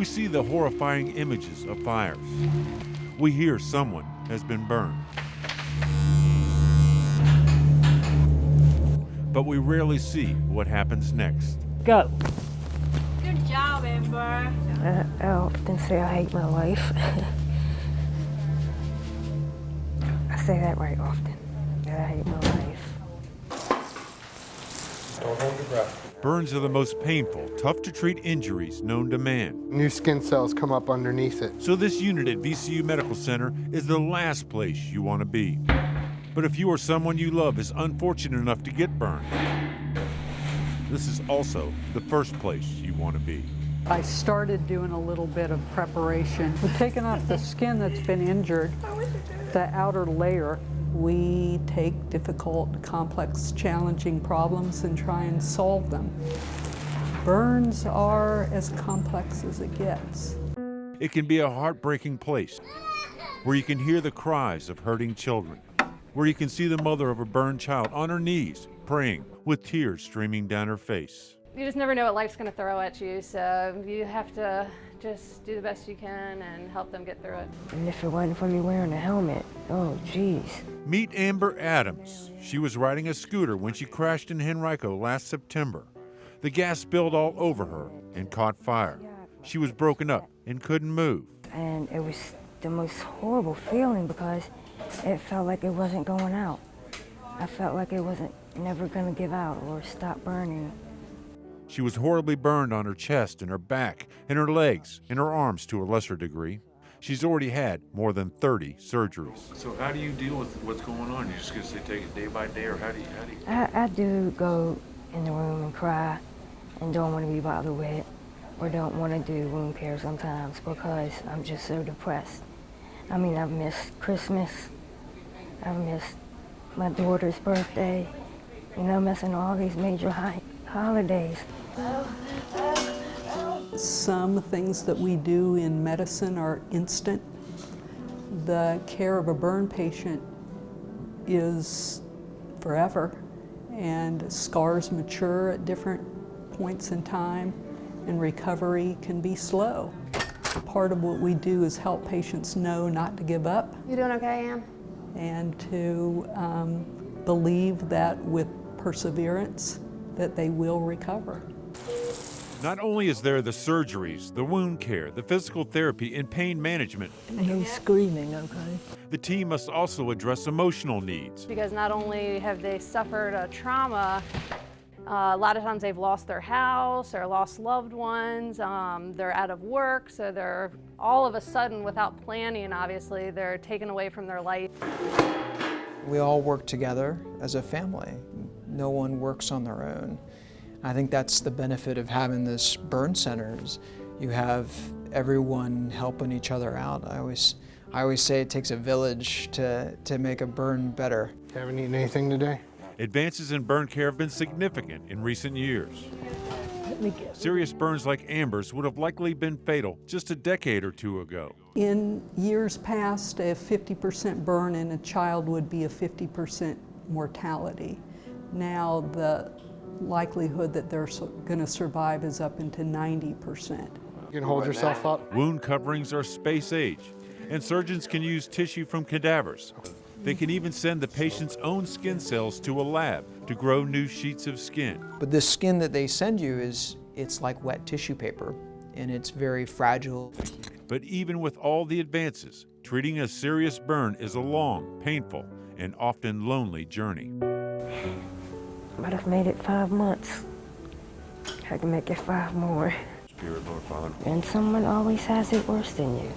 We see the horrifying images of fires. We hear someone has been burned. But we rarely see what happens next. Go. Good job, Amber. I often say I hate my life. I say that right often, that I hate my life. Don't hold your breath. Burns are the most painful, tough-to-treat injuries known to man. New skin cells come up underneath it. So this unit at VCU Medical Center is the last place you want to be. But if you or someone you love is unfortunate enough to get burned, this is also the first place you want to be. I started doing a little bit of preparation. We're taking off the skin that's been injured, the outer layer. We take difficult, complex, challenging problems and try and solve them. Burns are as complex as it gets. It can be a heartbreaking place where you can hear the cries of hurting children, where you can see the mother of a burned child on her knees praying with tears streaming down her face. You just never know what life's going to throw at you, so you have to just do the best you can and help them get through it. And if it wasn't for me wearing a helmet, oh geez. Meet Amber Adams. She was riding a scooter when she crashed in Henrico last September. The gas spilled all over her and caught fire. She was broken up and couldn't move. And it was the most horrible feeling because it felt like it wasn't going out. I felt like it wasn't never going to give out or stop burning. She was horribly burned on her chest and her back and her legs and her arms to a lesser degree. She's already had more than 30 surgeries. So how do you deal with what's going on? You're just going to say take it day by day, or how do you? I do go in the room and cry and don't want to be bothered with it or don't want to do wound care sometimes because I'm just so depressed. I mean, I've missed Christmas. I've missed my daughter's birthday. You know, missing all these major holidays. Some things that we do in medicine are instant. The care of a burn patient is forever, and scars mature at different points in time, and recovery can be slow. Part of what we do is help patients know not to give up. You doing okay, Am? And to believe that with perseverance, that they will recover. Not only is there the surgeries, the wound care, the physical therapy, and pain management, No screaming, okay? the team must also address emotional needs. Because not only have they suffered a trauma, a lot of times they've lost their house or lost loved ones, they're out of work, so they're all of a sudden, without planning, obviously, they're taken away from their life. We all work together as a family. No one works on their own. I think that's the benefit of having this burn centers. You have everyone helping each other out. I always say it takes a village to make a burn better. Haven't eaten anything today? Advances in burn care have been significant in recent years. Serious burns like Amber's would have likely been fatal just a decade or two ago. In years past, a 50% burn in a child would be a 50% mortality. Now the likelihood that they're going to survive is up into 90%. You can hold yourself up. Wound coverings are space age, and surgeons can use tissue from cadavers. They can even send the patient's own skin cells to a lab to grow new sheets of skin. But this skin that they send you it's like wet tissue paper, and it's very fragile. But even with all the advances, treating a serious burn is a long, painful, and often lonely journey. But I've made it 5 months. I can make it 5 more. Spirit, Lord Father. And someone always has it worse than you.